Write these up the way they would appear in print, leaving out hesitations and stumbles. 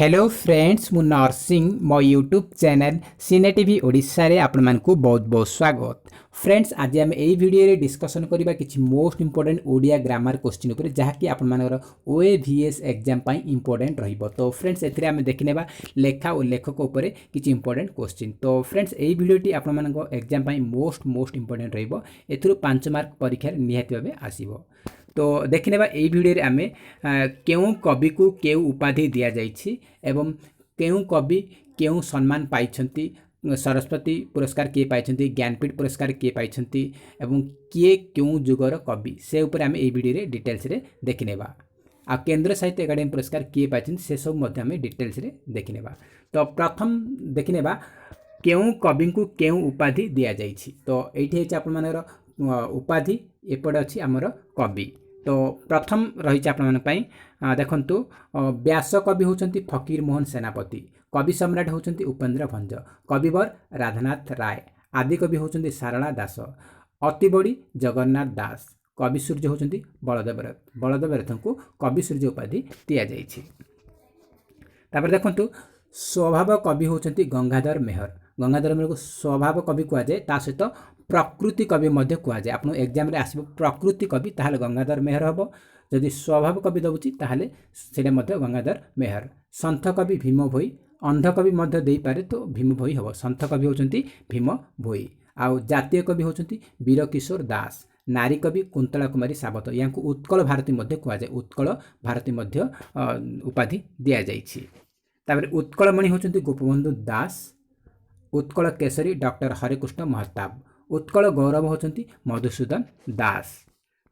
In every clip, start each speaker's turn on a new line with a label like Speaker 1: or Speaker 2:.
Speaker 1: Hello friends मु नरसिंह मो YouTube channel सिने TV Odisha रे आपण मानकु बहुत बहुत स्वागत। फ्रेंड्स आज आम यही वीडियो रे डिस्कशन करबा किछि most important Odia grammar question ऊपर जहा कि आपण मानकर ओएवीएस एग्जाम पई इंपोर्टेंट रहइबो। तो फ्रेंड्स एथिरे आम देखिनेबा लेखा और लेखक ऊपर किछि इंपोर्टेंट क्वेश्चन। तो फ्रेंड्स एही वीडियोटी आपण मानको एग्जाम पई मोस्ट इंपोर्टेंट रहइबो। एथिरु 5 मार्क परीक्षा निहाती भाबे आसीबो। तो देखने यही वीडियो आम क्यों कवि को क्यों उपाधि दि जाइछि एवं क्यों कवि क्यों सम्मान पाइछन्ति, सरस्वती पुरस्कार किए पाइछन्ति, ज्ञानपीठ पुरस्कार किए पाइछन्ति एवं किए क्यों जुगर कवि से ऊपर आम यही वीडियो डिटेल्स रे देखिनेबा। आ केंद्र साहित्य एकाडेमी पुरस्कार किए पाइछन्ति से सब मध्य आम डिटेल्स रे देखिनेबा। तो प्रथम देखिनेबा क्यों कवि को क्यों उपाधि दि जाइछि। तो एठी अछि आपन मानकर उपाधि एपटे अच्छी आमर कवि। तो प्रथम रही देखु व्यास कवि होती फकीर मोहन सेनापति, कवि सम्राट होती उपेन्द्र भंज, कविवर राधानाथ राय, आदि कवि होती सारला दास, अति बड़ी जगन्नाथ दास, कवि सूर्य होती बलदेव रथ। बलदेव रथ को कवि सूर्य उपाधि दि जाइछि। तापर देखु स्वभाव कवि होती गंगाधर मेहर। गंगाधर मेहर को स्वभाव कवि कहुए, ता सहित प्रकृति कवि मध्य कहुए। आप एग्जाम रे आसब प्रकृति कवि ताहले गंगाधर मेहर हम, जदि स्वभाव कवि दबुची ताहले सेटा मध्य गंगाधर मेहर। सन्थ कवि भीम भोई, अंध कवि मध्य देई पारे तो भीम भोई हम। सन्थ कवि होचंती भीम भोई। आउ जातीय कवि होचंती वीर किशोर दास, नारी कवि कुंतला कुमारी सावत। या उत्कल भारती मध्य कहुए, उत्कल भारती मध्य उपाधि दि जाइछि। तापर उत्कलमणि होचंती गोपबंधु दास, उत्कल केसरी डॉक्टर हरिकृष्ण महताब, उत्कल गौरव होचंती मधुसूदन दास।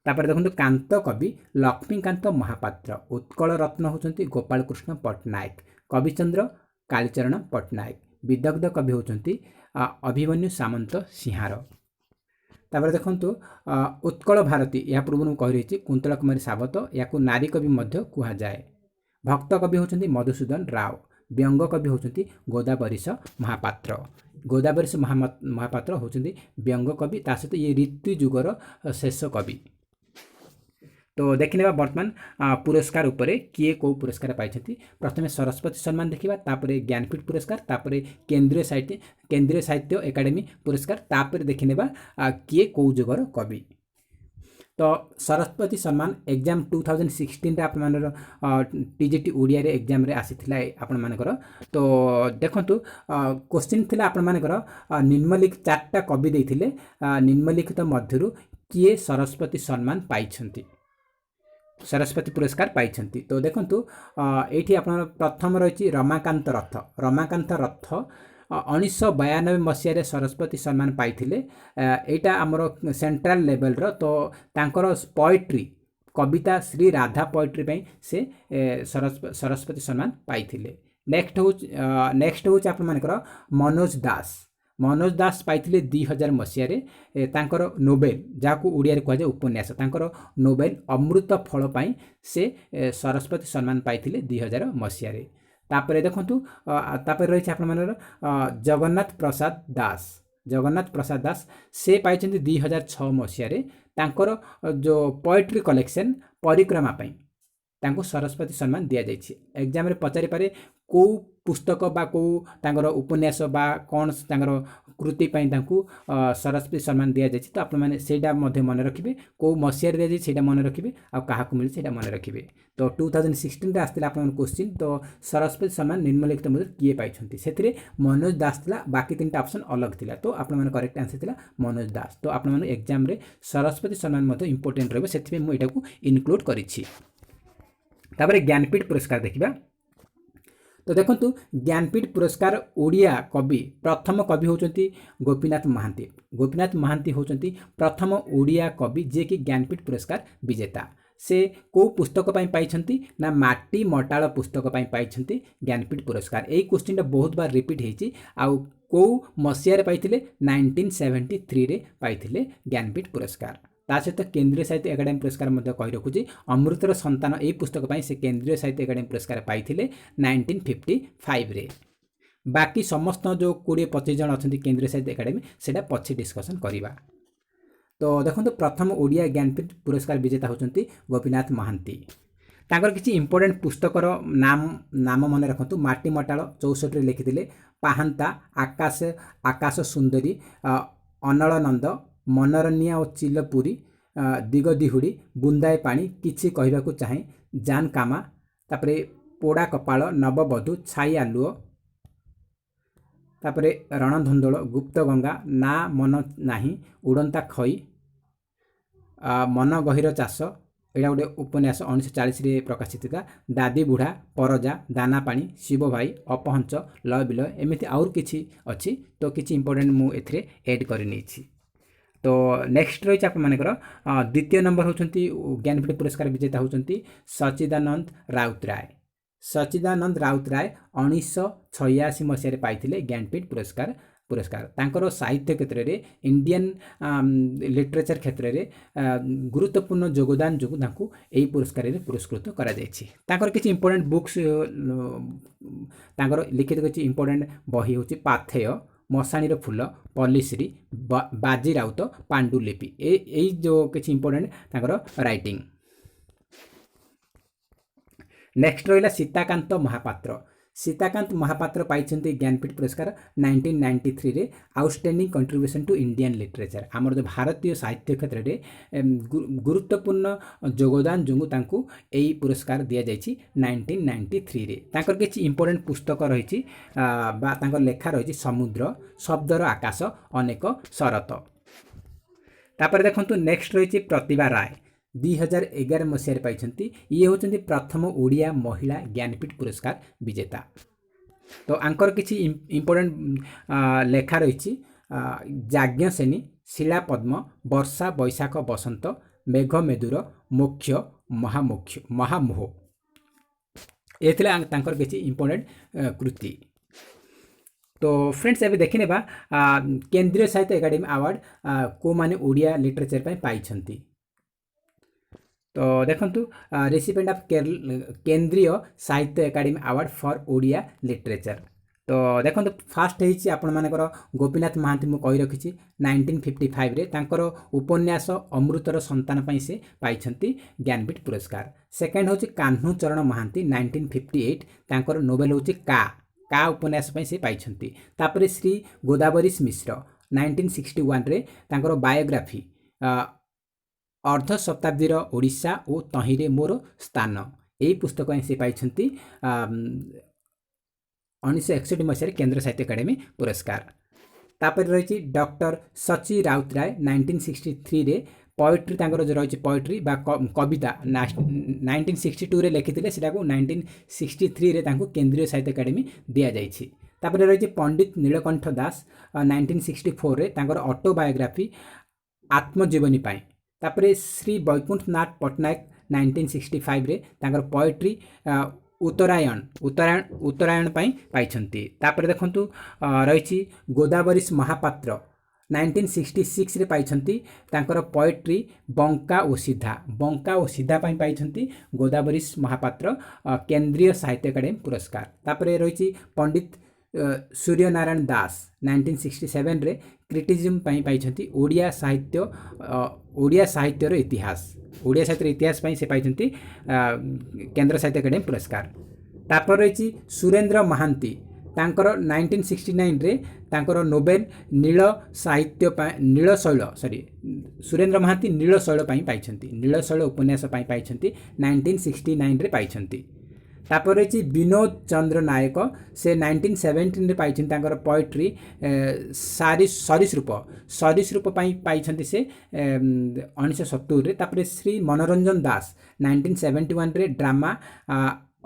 Speaker 1: तापर देखो कांत कवि लक्ष्मीकांत महापात्र, उत्कल रत्न होचंती गोपाल कृष्ण पट्टनायक, कविचंद्र कालीचरण पट्टनायक, विदग्ध कवि होचंती अभिमन्यु सामंत सिंहार। तापर देखो उत्कल भारती या पूर्व कही रही कुंतला कुमारी सावत, या नारी कवि मध्य कहा जाए। भक्त कवि होचंती मधुसूदन राव, व्यंग कवि होचंती गोदावरीश महापात्र। गोदावरीश महापात्र होचंती व्यंग कवि, ता सहित ये ऋतु जुगर शेष कवि। तो देखने वर्तमान पुरस्कार उपरे किए को पुरस्कार पाइछंती। प्रथमे सरस्वती सम्मान देखिबा, तापरे ज्ञानपीठ पुरस्कार, तापरे केंद्रीय साहित्य एकाडेमी पुरस्कार, तापरे देखिनेबा किए को जुगर कवि। तो सरस्वती सम्मान एग्जाम 2016 रे आपण मानर टीजीटी ओडिया रे एग्जाम रे आसीथिला आपण मानकर। तो देखंतु क्वेश्चन थिला आपण मानकर निम्नलिखित 4टा कवि देथिले, निम्नलिखित मध्यरु किए सरस्वती सम्मान पाइछंती, सरस्वती पुरस्कार पाइछंती। तो देखंतु एठी आपण प्रथम रहिछि रमाकांत रथ। रमाकांत रथ 1992 मसीह सरस्वती सम्मान पाइथिले। एटा आमर सेंट्रल लेवल रो। तो तांकर पोएट्री कविता श्री राधा पोएट्री पई से सरस्वती सम्मान पाइथिले। नेक्स्ट हो आपण मानकर मनोज दास। मनोज दास पाइथिले 2000 मसीह रे तांकर नोबेल, जाको ओडिया रे कहजे उपन्यास, तांकर नोबेल अमृत फल पई से सरस्वती सम्मान पाइथिले 2000 मसीह रे। तापरे देखंतु तापर रही आपण मानर जगन्नाथ प्रसाद दास। जगन्नाथ प्रसाद दास से पाइछन्ती 2006 मसीह रे, तांकर जो पोएट्री कलेक्शन परिक्रमा पई तांको सरस्वती सम्मान दिया जाइछि। एग्जाम रे पचारि पारे को पुस्तक बा को तांकर उपन्यास बा कोन तांकर कृति पई तांको सरस्वती सम्मान दिया जाइछि। तो आपण माने सेटा मध्ये मन रखिबे, को मसीह रे दिया जाइछि सेटा मन रखिबे, आ काहाकु मिलि सेटा मन रखिबे। तो 2016 रे आस्तिला आपण क्वेश्चन। तो सरस्वती सम्मान निम्नलिखित मध्ये किए पाइछन्ति, सेथिरे मनोज दास थिला, बाकी 3टा ऑप्शन अलग थिला। तो आपण माने करेक्ट आंसर थिला मनोज दास। तो आपण माने एग्जाम रे सरस्वती सम्मान मध्ये इंपोर्टेंट रहबे, सेथिबे मु एटाकू इनक्लूड करिछि। तापर ज्ञानपीठ पुरस्कार देखिबा। तो देखंतु ज्ञानपीठ पुरस्कार ओडिया कवि प्रथम कवि होचंती गोपीनाथ महांती। गोपीनाथ महांती होचंती प्रथम ओडिया कवि जे कि ज्ञानपीठ पुरस्कार विजेता। से को पुस्तक पई पाइछंती ना माटी मटाळ पुस्तक पई पाइछंती ज्ञानपीठ पुरस्कार। एई क्वेश्चन बहुत बार रिपीट हेछि। आउ को मसीह रे पाइथिले 1973 रे पाइथिले ज्ञानपीठ पुरस्कार। ता सहित केंद्रीय साहित्य एकाडेमी पुरस्कार मध्य कहि रखुछि अमृतर संतान ए पुस्तक पई से केंद्रीय साहित्य एकाडेमी पुरस्कार पाइथिले 1955 रे। बाकी समस्त जो 20-25 जन अछंती केंद्रीय साहित्य एकाडेमी सेटा पछी डिस्कशन करिबा। तो देखो प्रथम ओडिया ज्ञानपीठ पुरस्कार विजेता होचंती गोपीनाथ महांती। तांकर किछि इंपोर्टेंट पुस्तकर नाम नाम मन रखंतु माटी मटाळ 64 रे लिखिथिले पाहांता आकाश आकाश सुंदरी अनल नंद मनोरण्या और चिलपुरी दिग दिहुड़ी बुंदाए पानी किछि कहबाकू चाहे जान कामा तापरे पोड़ा कपाल नवबधू छाई आलुओ तापरे रणधुंदोल गुप्त गंगा ना मन नाही उड़ंता खई मन गहिर चाष एटा गोटे उपन्यास 1940 प्रकाशित था दादी बुढ़ा परजा दाना पानी शिव भाई अपहंच लय विलय एमती आउर किछि अछि तो किछि इंपोर्टेंट मु एथिरे ऐड करनी तो नेक्स्ट रही आपर द्वितीय नंबर होती ज्ञानपीठ पुरस्कार विजेता होती सच्चिदानंद राउतराय सच्चिदानंद राउतराय 1986 मसीह पाई ज्ञानपीठ पुरस्कार तांकर साहित्य क्षेत्र में इंडियन लिटरेचर क्षेत्र में गुरुत्वपूर्ण योगदान जो यही पुरस्कार पुरस्कृत करा तांकर किछि इंपोर्टेंट बुक्स तांकर लिखित किछि इंपोर्टेंट बही होछि पाथेय मशाणी फूल पल्लीश्री बाजी राउत पांडुलिपि यही जो किछि इंपोर्टेंट तांकर राइटिंग नेक्स्ट रहिला सीताकांत महापात्र पाइछन्ति ज्ञानपीठ पुरस्कार 1993 रे outstanding contribution to Indian literature आमर जो भारतीय साहित्य क्षेत्र में गुरुत्वपूर्ण योगदान जो तांकु एई पुरस्कार दिया जाइछि 1993 रे तांकर किछि इंपोर्टेंट पुस्तक रहिछि बा तांकर लेखा रहिछि समुद्र शब्दर आकाश अनेक शरत तापर देखंतु नेक्स्ट रहिछि प्रतिभा राय 2011 मसीह पाई ये होती प्रथम ओडिया महिला ज्ञानपीठ पुरस्कार विजेता तो आंकर किछि इंपोर्टेंट लेखा रही जाज्ञसेनी शिला पद्म वर्षा बैशाख बसंत मेघ मेदुर मोक्ष महामोह ये किछि इंपोर्टेंट कृति तो फ्रेंड्स एबे देखि नेबा केंद्रीय साहित्य एकाडेमी अवार्ड को माने ओडिया लिटरेचर पय पाइछन्ति तो देखंतु रेसिपेंट ऑफ केंद्रीय साहित्य academy award for Odia literature तो देखंतु फास्ट हेछि आपण मानकर गोपीनाथ महांती मु कहि रखिछि 1955 रे तांकर उपन्यास अमृतर संतान पई से पाइछन्ति ज्ञानपीठ पुरस्कार सेकंड होछि कान्हू चरण महांती 1958 तांकर नोबेल होछि का उपन्यास पई से पाइछन्ति तापरे श्री गोदावरीश मिश्र 1961 रे तांकर बायोग्राफी अर्ध शताब्दीर ओडिशा और तहिरे मोर स्थान यही पुस्तक से पाई 1961 मसीह केंद्र साहित्य एकाडेमी पुरस्कार तापर रही डॉक्टर सची राउतराय 1963 रे पोएट्री तांकर जो रही पोएट्री बा कविता 1962 रे लिखिथिले सेटा को 1963 रे तांको केंद्रीय साहित्य एकाडेमी दिया जाइछि तापर रही पंडित नीलकंठ दास 1964 रे तांकर ऑटोबायोग्राफी आत्मजीवनी पाई तापरे श्री वैकुंठ नाथ पट्टनायक 1965 रे तांकर पोएट्री उत्तरायण पाई पाइछन्ति तापरे देखंतु रही गोदावरीश महापात्र 1966 रे पाइछन्ति तांकर पोएट्री बंका ओ सीधा पाई पाइछन्ति गोदावरीश महापात्र केंद्रीय साहित्य एकाडेमी पुरस्कार तापरे रही पंडित सूर्यनारायण दास 1967 रे क्रिटिसिज्म पाई पाइछन्ति ओडिया साहित्यर इतिहास पाई से पाइछन्ति केंद्र साहित्य एकाडेमी पुरस्कार तापर रही सुरेंद्र महांती तांकर 1969 रे तांकर नोबेल नील सुरेंद्र महांती नील शैल पाई पाइछन्ति नील शैल उपन्यास पाई पाइछन्ति 1969 रे पाइछन्ति तापर रही विनोद चंद्र नायक से 1917 रे पाइछन्ति तांकर पोएट्री सरीसृप पाइछन्ति से 1970 रे तापर श्री मनोरंजन दास 1971 रे ड्रामा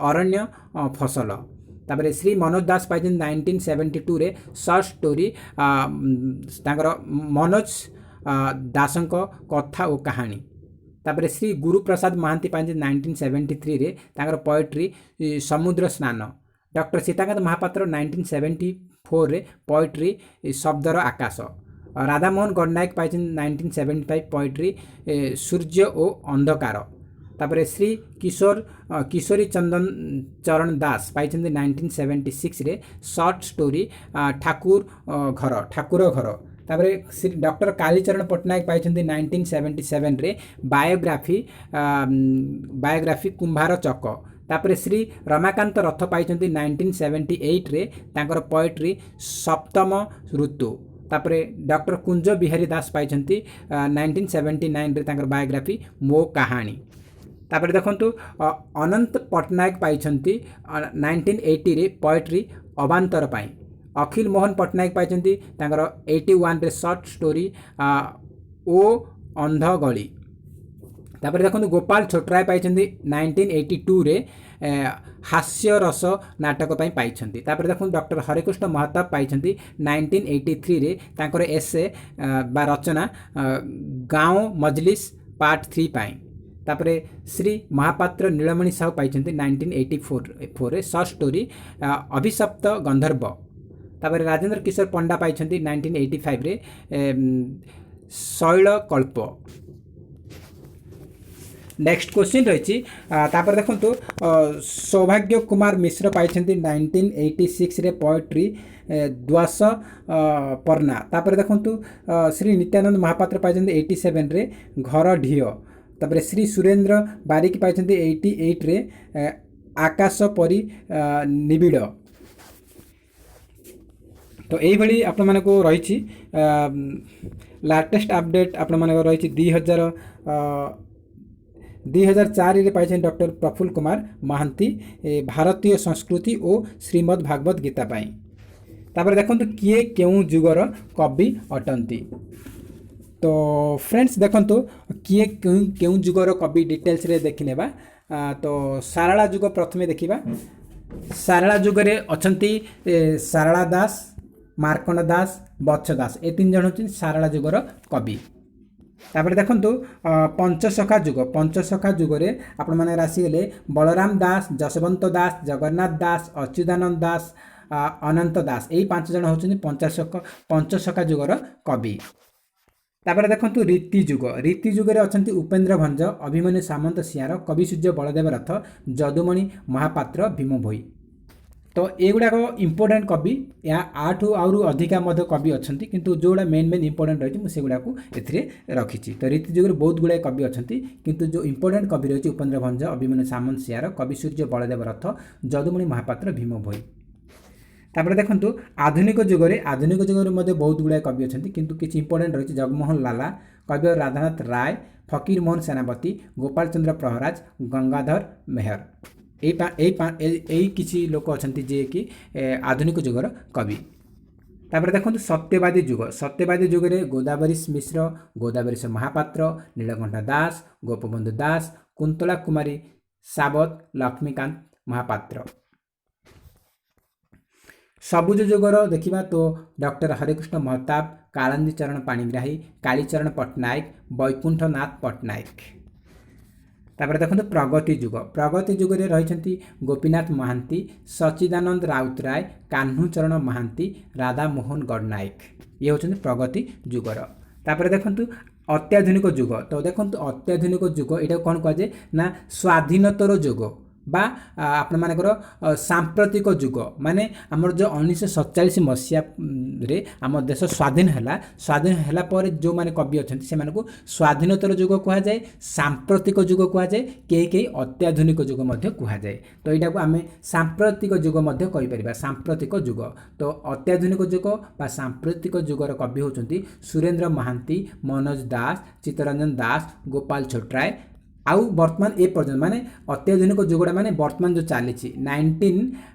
Speaker 1: अरण्य फसल तापर श्री मनोज दास पाइछन्ति 1972 रे शॉर्ट स्टोरी तांकर मनोज दासंक कथा और कहानी तापर श्री गुरुप्रसाद महांती पाइछन्ति 1973 रे तांकर पोएट्री समुद्र स्नान डॉक्टर सीताकांत महापात्र 1974 रे पोएट्री शब्दर आकाश राधामोहन गणनायक पाइछन्ति 1975 पोएट्री सूर्य ओ अंधकार तापर श्री किशोरी चंदन चरण दास पाइछन्ति 1976 रे शॉर्ट स्टोरी ठाकुर घर तापर श्री डॉक्टर कालीचरण पट्टनायक पाई 1977 रे बायोग्राफी कुंभार चक। तापर श्री रमाकांत रथ पाई 1978 रे तांकर पोएट्री सप्तम ऋतु। तापर डॉक्टर कुंज बिहारी दास पाई 1979 रे तांकर बायोग्राफी मो कहानी। तापर देखंतु अनंत पट्टनायक पाई 1980 रे पोएट्री अवांतर पाई। अखिल मोहन पट्टनायक पाई 81 रे शॉर्ट स्टोरी ओ अंध गली। तापर देखो गोपाल छोटराय पाई 1982 रे हास्य रस नाटक पाई। तापर देखो डॉक्टर हरिकृष्ण महताब पाई 1983 रे तांकर एसे बा रचना गाँव मजलिस पार्ट 3 पाई। तापर श्री महापात्र नीलमणि साहू पाई 1984 रे शॉर्ट स्टोरी अभिशप्त गंधर्व। तापर राजेंद्र किशोर पंडा पाई 1985 रे शैल कल्प। नेक्स्ट क्वेश्चन रही तापर देखो सौभाग्य कुमार मिश्र पाई 1986 रे पोएट्री द्वास पर्ना। तापर देखो श्री नित्यानंद महापात्र पाई 87 रे घर ढिओ। तापर श्री सुरेंद्र बारिक पाई 88 रे आकाश परी निबिड़। तो यही आपण मानक रही लाटेस्ट अपडेट आपण मानक रही 2004 पाई डॉक्टर प्रफुल्ल कुमार महांती भारतीय संस्कृति और श्रीमद् भागवत गीता पाई। तापर देखो किए केउं जुगर कवि अटंती। तो फ्रेंड्स देखो किए केउं जुगर कवि डिटेल्स रे देखने बा। तो सारला जुग प्रथमे देखिबा। सारला जुगरे अछंती सारला दास, मार्कंड दास, बत्स दास, ए 3 जण होती सारला जुगर कवि। तापर देखो पंचसखा जुग। पंचसखा जुगरे आपण माने रासिगले बलराम दास, जसवंत दास, जगन्नाथ दास, अच्युतानंद दास, अनंत दास, यही 5 जण होती पंचसखा जुगर कवि। तापर देखो रीति जुग। रीति जुगरे अछंती उपेन्द्र भंज, अभिमन्यु सामंत सिंहार, कवि सूर्य बलदेव रथ, जदुमणि महापात्र, भीम भोई। तो एगुड़ाक इंपोर्टेंट कवि या 8 आउरु अधिका कवि अच्छा किंतु जोड़ा मेन इंपोर्टेंट रही मुझे रखी। तो रीति जुगर बहुत गुड़ाए कवि अच्छा किंतु जो इंपोर्टेंट कवि रही उपेन्द्र भंज, अभिमन्यु सामंत सिंहार, कवि सूर्य बलदेव रथ, जदुमणि महापात्र, भीम भोई। तापर देखो आधुनिक जुगरे बहुत गुड़ाए कवि अच्छा किंतु किसी इंपोर्टेंट रही जगमोहन लाला, कवि राधानाथ राय, फकीर मोहन सेनापति, गोपाल चंद्र प्रहराज, गंगाधर मेहर, यही किसी लोक अच्छा जे कि आधुनिक जुगर कवि। तापर देखो सत्यवादी जुग। सत्यवादी जुगरे गोदावरीश मिश्र, गोदावरीश महापात्र, नीलकंठ दास, गोपबंधु दास, कुंतला कुमारी सावत, लक्ष्मीकांत महापात्र। सबुज जुगर देखिबा तो डॉक्टर हरिकृष्ण महताब, कालंदी चरण पाणिग्राही, कालीचरण पट्टनायक, वैकुंठनाथ पट्टनायक। तापर देखो प्रगति जुग। प्रगति जुगरे रही गोपीनाथ महांती, सच्चिदानंद राउतराय, कान्हूचरण महांती, राधा मोहन गडनायक, ये होचंती प्रगति जुगर। तापर देखो अत्याधुनिक जुग। तो देखो अत्याधुनिक जुग यहाँ कौन कहुए ना स्वाधीनतर जुग बा आपण मानकर सांप्रतिक जुग माने आमर जो 1947 मसीहा रे आम देश स्वाधीन हैला पर जो माने कवि अच्छा से मानक स्वाधीनतर जुग कह जाए, सांप्रतिक जुग कह जाए, कई अत्याधुनिक जुग कह जाए। तो यहाँ को आम सांप्रतिक जुग कहीपर सांप्रतिक जुग। तो अत्याधुनिक जुग बा सांप्रतिक जुगर कवि होचंती सुरेंद्र महांती, मनोज दास, चित्तरंजन दास, गोपाल छोटराय। आउ वर्तमान ए पर्यटन माने अत्याधुनिक जुगड़ा माने वर्तमान जो चली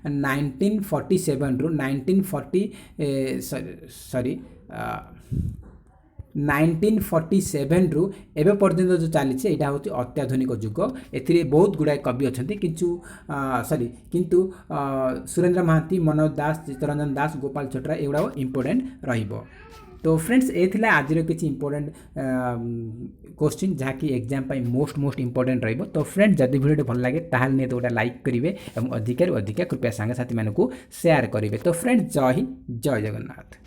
Speaker 1: 1947 रु 1947 रु एवं पर्यटन जो चली यहाँ हूँ अत्याधुनिक जुग। ए बहुत गुड़ाए कवि अच्छा किंतु सुरेंद्र महांती, मनोज दास, चित्तरंजन दास, गोपाल छोटरा एगुड़ा इंपोर्टेंट रहिबो। तो फ्रेंड्स ये थिला आज किसी इंपोर्टेंट क्वेश्चन जहाँकि एग्जाम मोस्ट इंपोर्टेंट रहिबो। तो फ्रेंड्स जदि वीडियो भल लगे ताहले नहीं तो गोटे लाइक करेंगे और अधिक कृपया सांग साथी मानक शेयर करेंगे। तो फ्रेंड्स जय हिंद, जय जगन्नाथ।